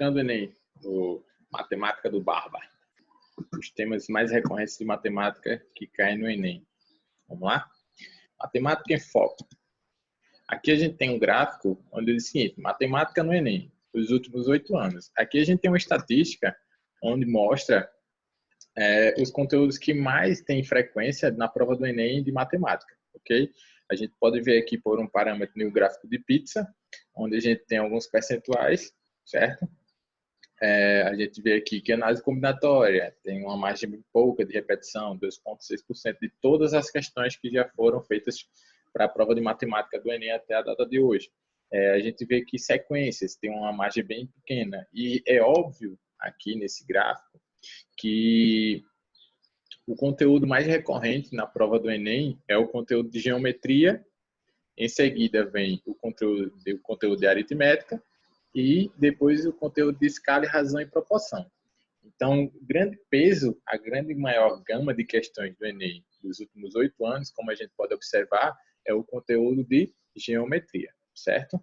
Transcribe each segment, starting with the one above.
Focando o Enem, o Matemática do Barba. Os temas mais recorrentes de matemática que caem no Enem. Vamos lá? Matemática em foco. Aqui a gente tem um gráfico onde diz o seguinte: matemática no Enem, os últimos 8 anos. Aqui a gente tem uma estatística onde mostra os conteúdos que mais têm frequência na prova do Enem de matemática, ok? A gente pode ver aqui por um parâmetro no gráfico de pizza, onde a gente tem alguns percentuais, certo? A gente vê aqui que análise combinatória tem uma margem pouca de repetição, 2,6% de todas as questões que já foram feitas para a prova de matemática do Enem até a data de hoje. A gente vê que sequências tem uma margem bem pequena, e é óbvio aqui nesse gráfico que o conteúdo mais recorrente na prova do Enem é o conteúdo de geometria, em seguida vem o conteúdo de aritmética e depois o conteúdo de escala, razão e proporção. Então, grande peso, a grande maior gama de questões do Enem dos últimos 8 anos, como a gente pode observar, é o conteúdo de geometria, certo?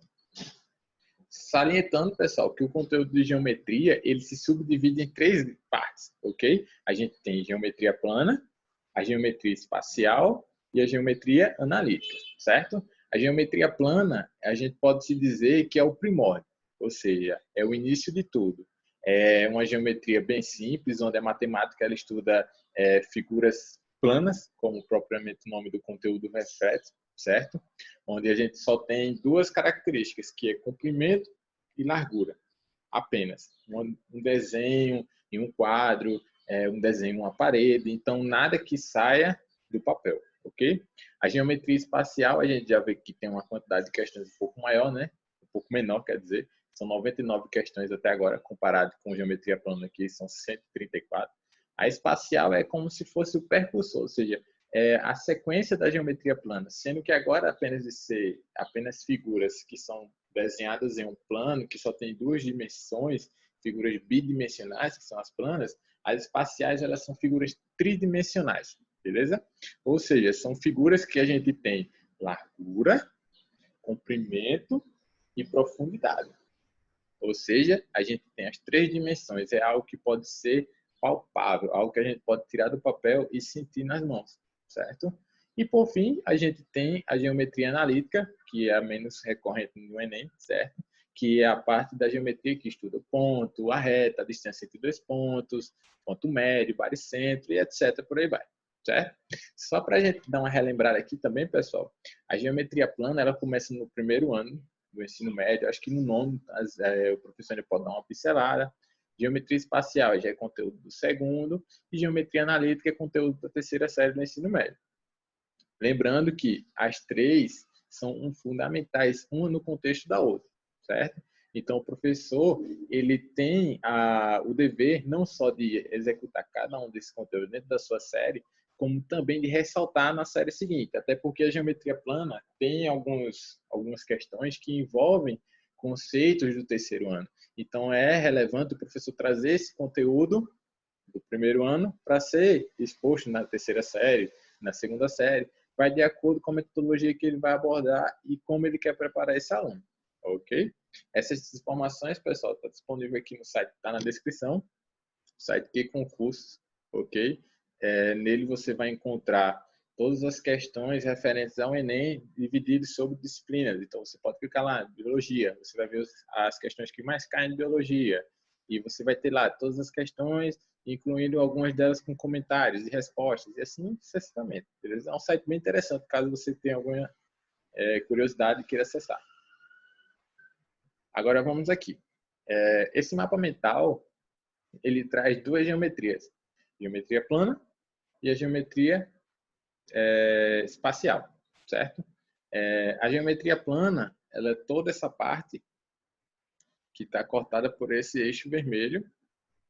Salientando, pessoal, que o conteúdo de geometria, ele se subdivide em 3 partes, ok? A gente tem geometria plana, a geometria espacial e a geometria analítica, certo? A geometria plana, a gente pode se dizer que é o primórdio, ou seja, é o início de tudo. É uma geometria bem simples, onde a matemática ela estuda figuras planas, como propriamente o nome do conteúdo reflete, certo? Onde a gente só tem 2 características, que é comprimento e largura, apenas. Um desenho em um quadro, um desenho em uma parede, então nada que saia do papel, ok? A geometria espacial, a gente já vê que tem uma quantidade de questões um pouco maior, né? Um pouco menor, quer dizer, são 99 questões até agora, comparado com geometria plana, que são 134. A espacial é como se fosse o percursor, ou seja, a sequência da geometria plana, sendo que agora apenas figuras que são desenhadas em um plano, que só tem 2 dimensões, figuras bidimensionais, que são as planas, as espaciais elas são figuras tridimensionais, beleza? Ou seja, são figuras que a gente tem largura, comprimento e profundidade. Ou seja, a gente tem as 3 dimensões, é algo que pode ser palpável, algo que a gente pode tirar do papel e sentir nas mãos, certo? E por fim, a gente tem a geometria analítica, que é a menos recorrente no Enem, certo? Que é a parte da geometria que estuda o ponto, a reta, a distância entre 2 pontos, ponto médio, baricentro e etc. Por aí vai, certo? Só para a gente dar uma relembrada aqui também, pessoal, a geometria plana ela começa no primeiro ano do ensino médio, acho que no nono o professor pode dar uma pincelada. Geometria espacial já é conteúdo do segundo e geometria analítica é conteúdo da 3ª série do ensino médio. Lembrando que as 3 são fundamentais, uma no contexto da outra, certo? Então, o professor ele tem o dever não só de executar cada um desses conteúdos dentro da sua série, como também de ressaltar na série seguinte, até porque a geometria plana tem algumas questões que envolvem conceitos do 3º ano. Então, é relevante o professor trazer esse conteúdo do primeiro ano para ser exposto na 3ª série, na 2ª série, vai de acordo com a metodologia que ele vai abordar e como ele quer preparar esse aluno, ok? Essas informações, pessoal, está disponível aqui no site, está na descrição, site Que Concursos, ok? Nele você vai encontrar todas as questões referentes ao Enem divididas sobre disciplinas. Então, você pode clicar lá, biologia, você vai ver as questões que mais caem de biologia, e você vai ter lá todas as questões, incluindo algumas delas com comentários e respostas, e assim sucessivamente, beleza? É um site bem interessante, caso você tenha alguma curiosidade e queira acessar. Agora vamos aqui. Esse mapa mental, ele traz 2 geometrias, geometria plana e a geometria espacial, certo? A geometria plana, ela é toda essa parte que está cortada por esse eixo vermelho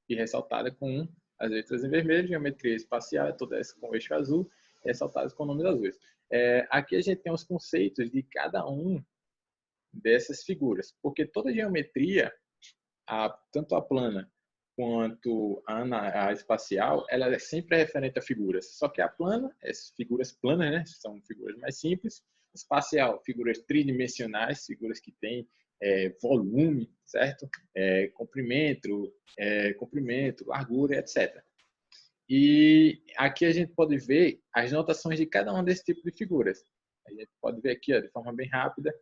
e ressaltada com as letras em vermelho. Geometria espacial é toda essa com o eixo azul, ressaltadas com nomes azuis. Aqui a gente tem os conceitos de cada um dessas figuras, porque toda geometria, tanto a plana quanto a espacial, ela é sempre referente a figuras. Só que a plana, figuras planas, né? São figuras mais simples. Espacial, figuras tridimensionais, figuras que têm volume, certo? Comprimento, largura, etc. E aqui a gente pode ver as notações de cada um desse tipo de figuras. A gente pode ver aqui, ó, de forma bem rápida,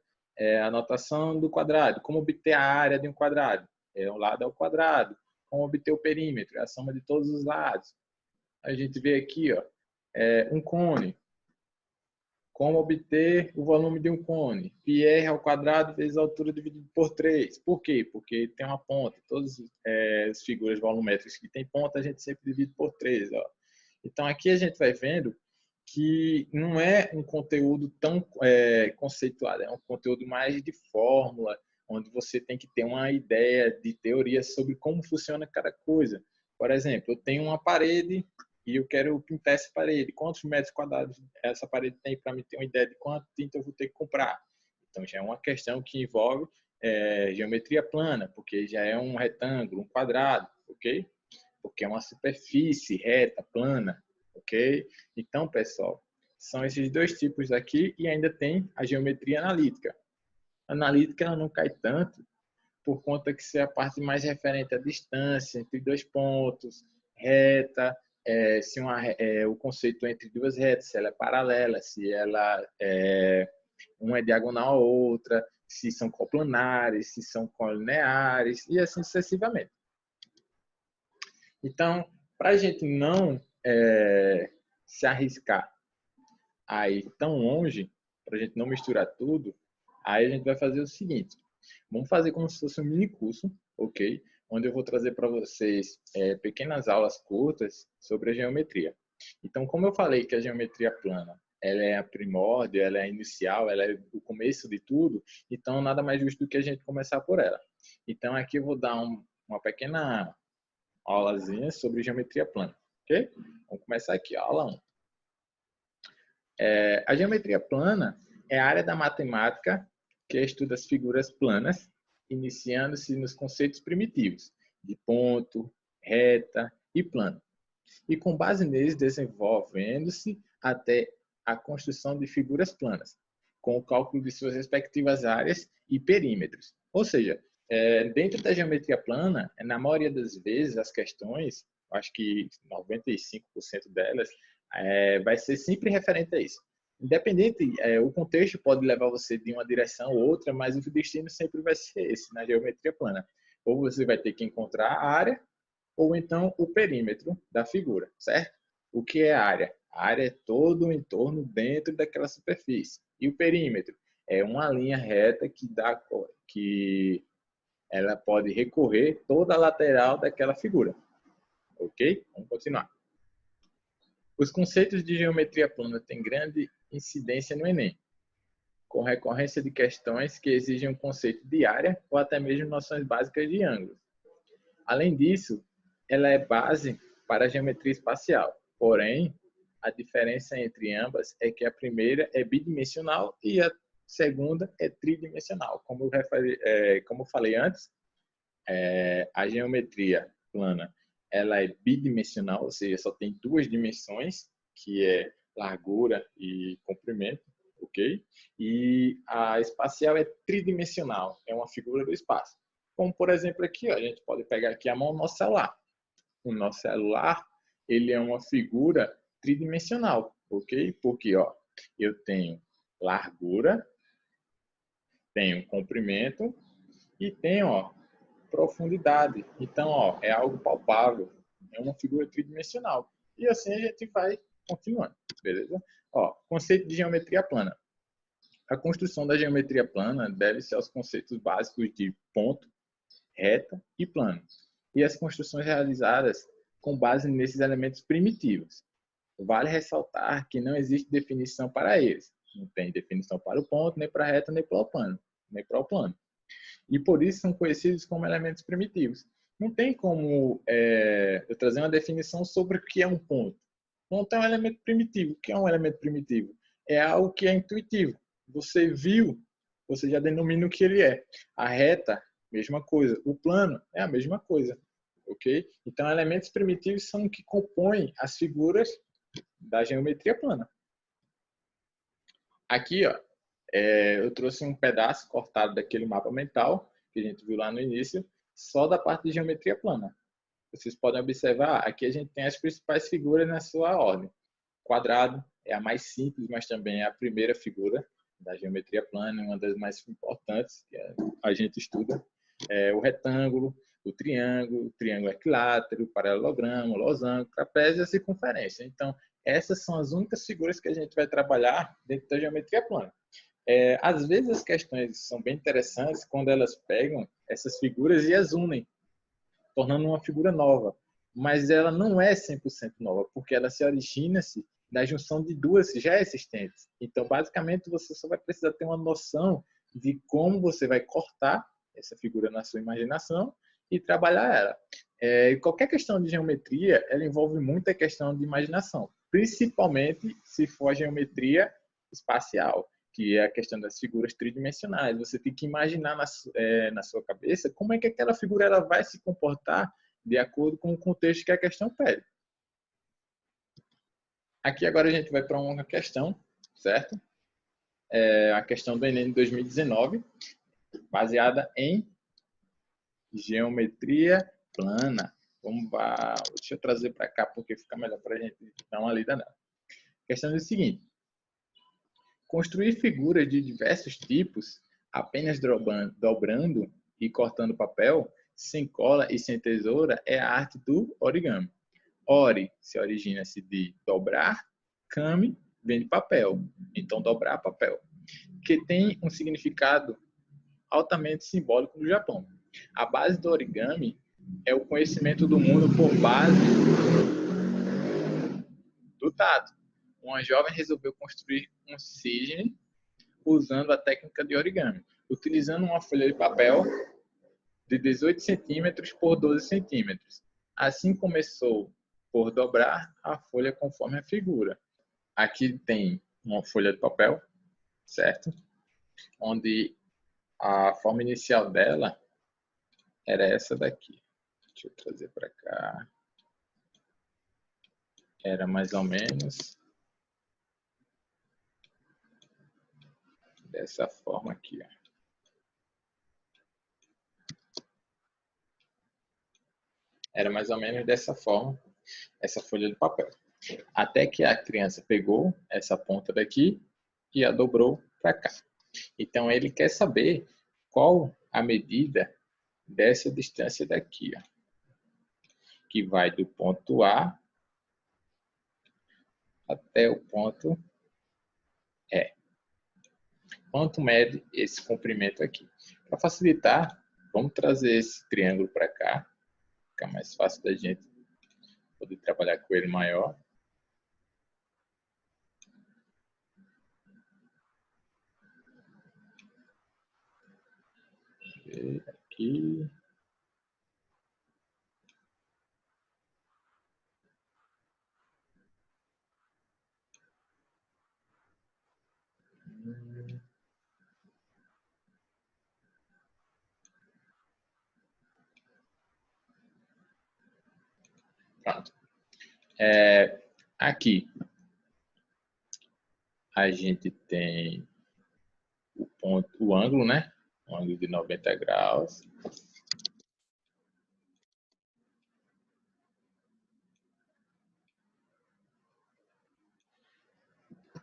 a notação do quadrado, como obter a área de um quadrado. Um lado é o quadrado, como obter o perímetro, é a soma de todos os lados. A gente vê aqui, ó, um cone, como obter o volume de um cone. Πr ao quadrado vezes a altura dividido por 3. Por quê? Porque tem uma ponta. Todas as figuras volumétricas que tem ponta, a gente sempre divide por 3. Ó. Então, aqui a gente vai vendo que não é um conteúdo tão conceituado, é um conteúdo mais de fórmula, onde você tem que ter uma ideia de teoria sobre como funciona cada coisa. Por exemplo, eu tenho uma parede e eu quero pintar essa parede. Quantos metros quadrados essa parede tem para me ter uma ideia de quanto tinta eu vou ter que comprar? Então, já é uma questão que envolve geometria plana, porque já é um retângulo, um quadrado, ok? Porque é uma superfície reta, plana, ok? Então, pessoal, são esses dois tipos aqui e ainda tem a geometria analítica. A analítica ela não cai tanto por conta que isso é a parte mais referente à distância entre dois pontos, reta, se o conceito entre duas retas, se ela é paralela, se ela uma é diagonal à outra, se são coplanares, se são colineares e assim sucessivamente. Então, para a gente não se arriscar a ir tão longe, para a gente não misturar tudo, aí a gente vai fazer o seguinte, vamos fazer como se fosse um mini curso, ok? Onde eu vou trazer para vocês pequenas aulas curtas sobre a geometria. Então, como eu falei que a geometria plana ela é a primórdia, ela é a inicial, ela é o começo de tudo, então nada mais justo do que a gente começar por ela. Então, aqui eu vou dar uma pequena aulazinha sobre geometria plana, ok? Vamos começar aqui, aula 1. A geometria plana é a área da matemática que estuda as figuras planas, iniciando-se nos conceitos primitivos de ponto, reta e plano. E com base neles, desenvolvendo-se até a construção de figuras planas, com o cálculo de suas respectivas áreas e perímetros. Ou seja, dentro da geometria plana, na maioria das vezes, as questões, acho que 95% delas, vai ser sempre referente a isso. Independente, o contexto pode levar você de uma direção ou outra, mas o destino sempre vai ser esse, na geometria plana. Ou você vai ter que encontrar a área, ou então o perímetro da figura, certo? O que é a área? A área é todo o entorno dentro daquela superfície. E o perímetro? É uma linha reta que ela pode recorrer toda a lateral daquela figura. Ok? Vamos continuar. Os conceitos de geometria plana têm grande incidência no Enem, com recorrência de questões que exigem um conceito de área ou até mesmo noções básicas de ângulos. Além disso, ela é base para a geometria espacial. Porém, a diferença entre ambas é que a primeira é bidimensional e a segunda é tridimensional. Como eu falei antes, a geometria plana ela é bidimensional, ou seja, só tem duas dimensões, que é largura e comprimento, ok? E a espacial é tridimensional, é uma figura do espaço. Como, por exemplo, aqui, ó, a gente pode pegar aqui a mão do nosso celular. O nosso celular, ele é uma figura tridimensional, ok? Porque, ó, eu tenho largura, tenho comprimento e tenho, ó, profundidade. Então, ó, é algo palpável, é uma figura tridimensional. E assim a gente vai continuando, beleza? Ó, conceito de geometria plana. A construção da geometria plana deve-se aos conceitos básicos de ponto, reta e plano, e as construções realizadas com base nesses elementos primitivos. Vale ressaltar que não existe definição para eles. Não tem definição para o ponto, nem para a reta, nem para o plano. E por isso são conhecidos como elementos primitivos. Não tem como eu trazer uma definição sobre o que é um ponto. Ponto é um elemento primitivo. O que é um elemento primitivo? É algo que é intuitivo. Você viu, você já denomina o que ele é. A reta, mesma coisa. O plano é a mesma coisa. Ok? Então, elementos primitivos são o que compõem as figuras da geometria plana. Aqui, ó, eu trouxe um pedaço cortado daquele mapa mental, que a gente viu lá no início, só da parte de geometria plana. Vocês podem observar, aqui a gente tem as principais figuras na sua ordem. Quadrado é a mais simples, mas também é a primeira figura da geometria plana, uma das mais importantes que a gente estuda. O retângulo, o triângulo equilátero, paralelogramo, losango, trapézio e a circunferência. Então, essas são as únicas figuras que a gente vai trabalhar dentro da geometria plana. Às vezes as questões são bem interessantes quando elas pegam essas figuras e as unem, tornando uma figura nova. Mas ela não é 100% nova, porque ela se origina-se da junção de duas já existentes. Então, basicamente, você só vai precisar ter uma noção de como você vai cortar essa figura na sua imaginação e trabalhar ela. Qualquer questão de geometria, ela envolve muita questão de imaginação, principalmente se for a geometria espacial, que é a questão das figuras tridimensionais. Você tem que imaginar na sua cabeça como é que aquela figura ela vai se comportar de acordo com o contexto que a questão pede. Aqui agora a gente vai para uma questão, certo? A questão do Enem de 2019, baseada em geometria plana. Deixa eu trazer para cá porque fica melhor para a gente dar uma lida nela. A questão é o seguinte: construir figuras de diversos tipos apenas dobrando e cortando papel, sem cola e sem tesoura, é a arte do origami. Ori se origina-se de dobrar, kami vem de papel, então dobrar papel, que tem um significado altamente simbólico no Japão. A base do origami é o conhecimento do mundo por base do tato. Uma jovem resolveu construir um cisne usando a técnica de origami, utilizando uma folha de papel de 18 centímetros por 12 centímetros. Assim começou por dobrar a folha conforme a figura. Aqui tem uma folha de papel, certo? Onde a forma inicial dela era essa daqui. Deixa eu trazer para cá. Era mais ou menos dessa forma aqui, ó. Era mais ou menos dessa forma, essa folha de papel. Até que a criança pegou essa ponta daqui e a dobrou para cá. Então, ele quer saber qual a medida dessa distância daqui, ó, que vai do ponto A até o ponto E. Quanto mede esse comprimento aqui? Para facilitar, vamos trazer esse triângulo para cá. Fica mais fácil da gente poder trabalhar com ele maior. Aqui. Pronto. Aqui a gente tem o ângulo, né? O ângulo de 90 graus.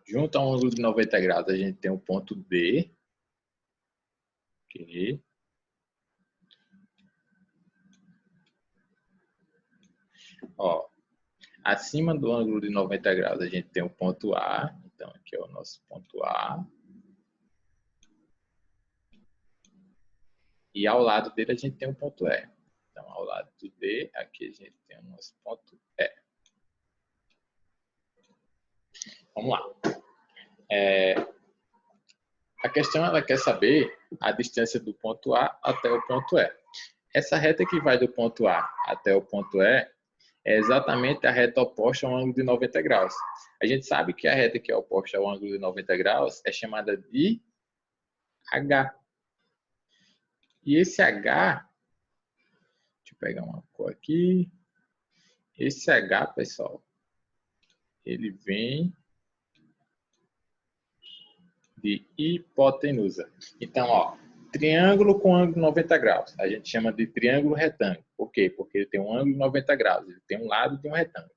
Junto ao ângulo de 90 graus, a gente tem o ponto D. Ok. Ó, acima do ângulo de 90 graus, a gente tem o ponto A. Então, aqui é o nosso ponto A. E ao lado dele, a gente tem o ponto E. Então, ao lado do D, aqui a gente tem o nosso ponto E. Vamos lá. A questão, ela quer saber a distância do ponto A até o ponto E. Essa reta que vai do ponto A até o ponto E é exatamente a reta oposta ao ângulo de 90 graus. A gente sabe que a reta que é oposta ao ângulo de 90 graus é chamada de H. E esse H, deixa eu pegar uma cor aqui. Esse H, pessoal, ele vem de hipotenusa. Então, ó, triângulo com ângulo 90 graus. A gente chama de triângulo retângulo. Por quê? Porque ele tem um ângulo 90 graus. Ele tem um lado de um retângulo.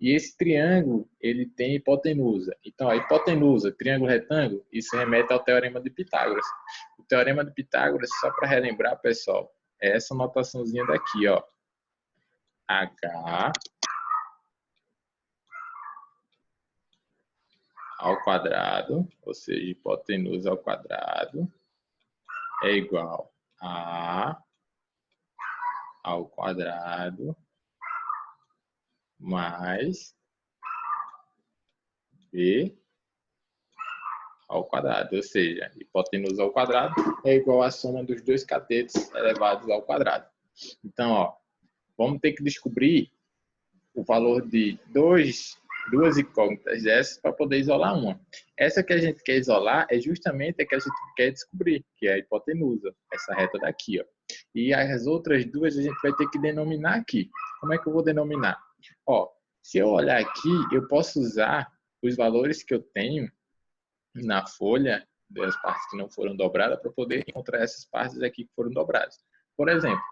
E esse triângulo, ele tem hipotenusa. Então, a hipotenusa, triângulo retângulo, isso remete ao Teorema de Pitágoras. O Teorema de Pitágoras, só para relembrar, pessoal, é essa notaçãozinha daqui, ó. H ao quadrado, ou seja, hipotenusa ao quadrado, é igual a ao quadrado mais b ao quadrado, ou seja, hipotenusa ao quadrado é igual à soma dos dois catetos elevados ao quadrado. Então, ó, vamos ter que descobrir o valor de duas incógnitas dessas para poder isolar uma. Essa que a gente quer isolar é justamente a que a gente quer descobrir, que é a hipotenusa, essa reta daqui, ó. E as outras duas a gente vai ter que denominar aqui. Como é que eu vou denominar? Ó, se eu olhar aqui, eu posso usar os valores que eu tenho na folha das partes que não foram dobradas para poder encontrar essas partes aqui que foram dobradas. Por exemplo,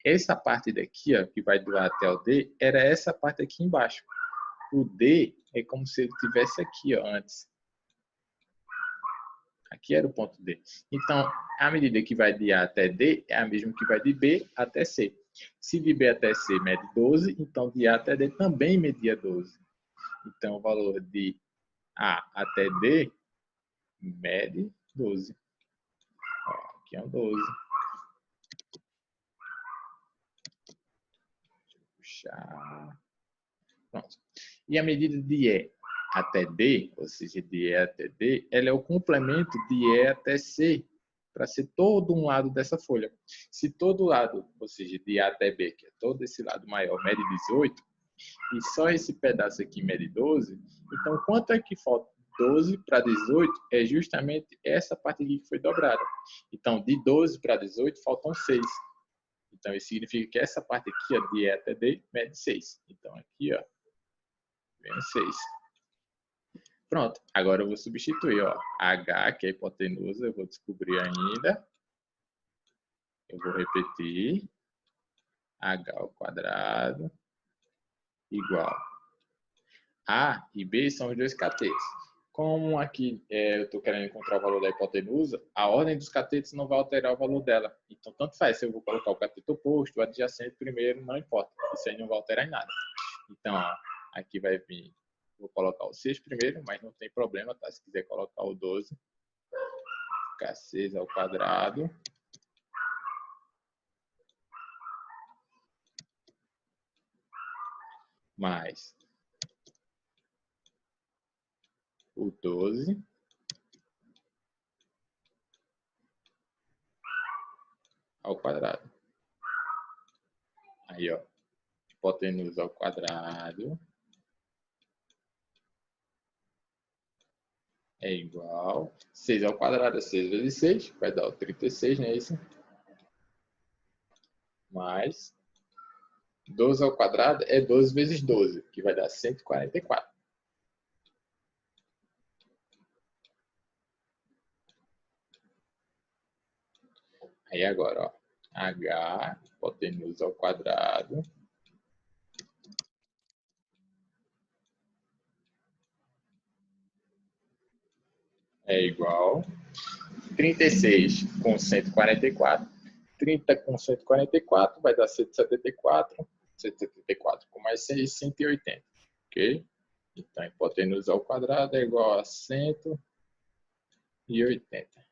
essa parte daqui, ó, que vai do A até o D, era essa parte aqui embaixo. O D é como se ele tivesse aqui, ó, antes. Aqui era o ponto D. Então, a medida que vai de A até D é a mesma que vai de B até C. Se de B até C mede 12, então de A até D também media 12. Então, o valor de A até D mede 12. Ó, aqui é um 12. Puxar. Pronto. E a medida de E até D, ou seja, de E até D, ela é o complemento de E até C, para ser todo um lado dessa folha. Se todo lado, ou seja, de A até B, que é todo esse lado maior, mede 18, e só esse pedaço aqui mede 12, então quanto é que falta? 12 para 18 é justamente essa parte aqui que foi dobrada. Então, de 12 para 18, faltam 6. Então, isso significa que essa parte aqui, ó, de E até D, mede 6. Então, aqui, ó, vem 6. Pronto, agora eu vou substituir, ó, H, que é a hipotenusa, eu vou descobrir ainda. Eu vou repetir. H ao quadrado igual. A e B são os dois catetos. Como aqui eu estou querendo encontrar o valor da hipotenusa, a ordem dos catetos não vai alterar o valor dela. Então, tanto faz se eu vou colocar o cateto oposto, o adjacente primeiro, não importa. Isso aí não vai alterar em nada. Então, ó, aqui vai vir, vou colocar o 6 primeiro, mas não tem problema, tá? Se quiser colocar o 12, ficar 6 ao quadrado. Mais o 12 ao quadrado. Aí, ó, hipotenusa ao quadrado é igual 6 ao quadrado, é 6 vezes 6, vai dar o 36, não é isso? Mais 12 ao quadrado é 12 vezes 12, que vai dar 144. Aí agora, ó, H, hipotenusa ao quadrado, é igual 36 com 144. 30 com 144 vai dar 174. 174 com mais 6, 180. Ok? Então, hipotenusa ao quadrado é igual a 180.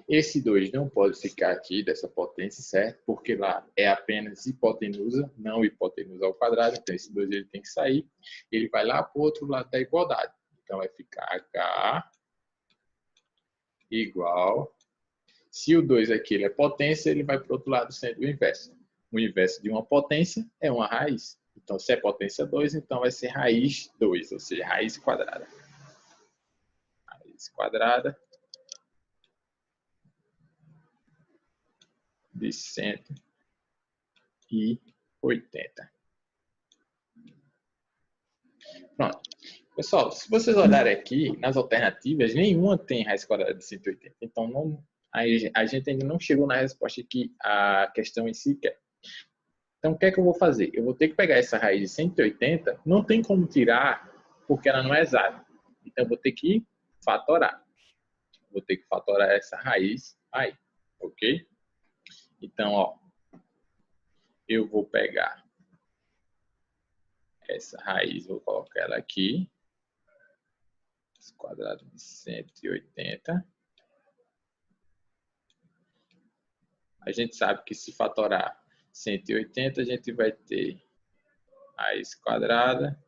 Esse 2 não pode ficar aqui dessa potência, certo? Porque lá é apenas hipotenusa, não hipotenusa ao quadrado. Então, esse 2 ele tem que sair. Ele vai lá para o outro lado da igualdade. Então, vai ficar H igual. Se o 2 aqui ele é potência, ele vai para o outro lado sendo o inverso. O inverso de uma potência é uma raiz. Então, se é potência 2, então vai ser raiz 2, ou seja, raiz quadrada. Raiz quadrada de 180. Pronto. Pessoal, se vocês olharem aqui, nas alternativas, nenhuma tem raiz quadrada de 180. Então, a gente ainda não chegou na resposta que a questão em si quer. Então, o que é que eu vou fazer? Eu vou ter que pegar essa raiz de 180, não tem como tirar, porque ela não é exata. Então, eu vou ter que fatorar. Vou ter que fatorar essa raiz aí, ok? Então, ó, eu vou pegar essa raiz, vou colocar ela aqui. Quadrado de 180. A gente sabe que se fatorar 180, a gente vai ter raiz quadrada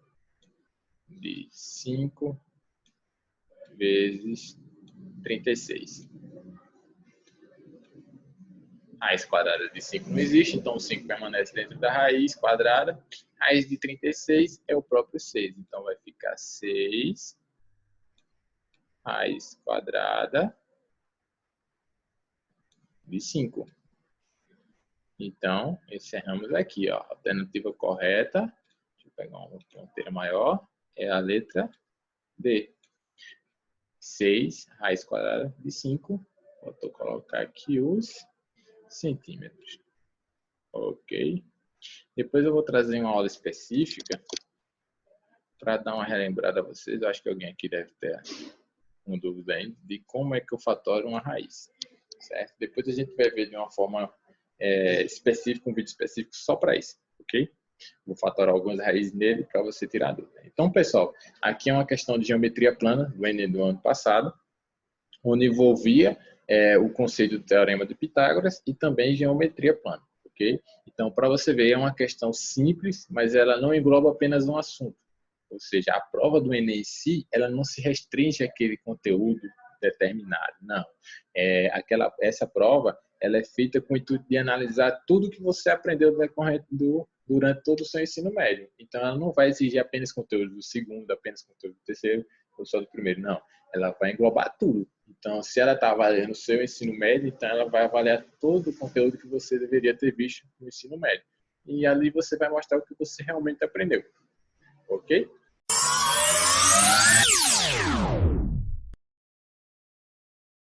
de 5 vezes 36. Raiz quadrada de 5 não existe, então o 5 permanece dentro da raiz quadrada. Raiz de 36 é o próprio 6, então vai ficar 6 raiz quadrada de 5. Então, encerramos aqui, ó. Alternativa correta, deixa eu pegar uma ponteira maior, é a letra D. 6 raiz quadrada de 5. Vou colocar aqui os centímetros. Ok. Depois eu vou trazer uma aula específica para dar uma relembrada a vocês. Eu acho que alguém aqui deve ter uma dúvida ainda de como é que eu fatoro uma raiz. Certo? Depois a gente vai ver de uma forma específica, um vídeo específico só para isso, ok? Vou fatorar algumas raízes nele para você tirar a dúvida. Então, pessoal, aqui é uma questão de geometria plana do Enem do ano passado, onde envolvia o conceito do teorema de Pitágoras e também geometria plana, ok? Então, para você ver, é uma questão simples, mas ela não engloba apenas um assunto. Ou seja, a prova do Enem em si, ela não se restringe àquele conteúdo determinado, não. Essa prova, ela é feita com o intuito de analisar tudo que você aprendeu durante todo o seu ensino médio. Então, ela não vai exigir apenas conteúdo do segundo, apenas conteúdo do terceiro ou só do primeiro, não. Ela vai englobar tudo. Então, se ela está avaliando o seu ensino médio, então ela vai avaliar todo o conteúdo que você deveria ter visto no ensino médio. E ali você vai mostrar o que você realmente aprendeu. Ok?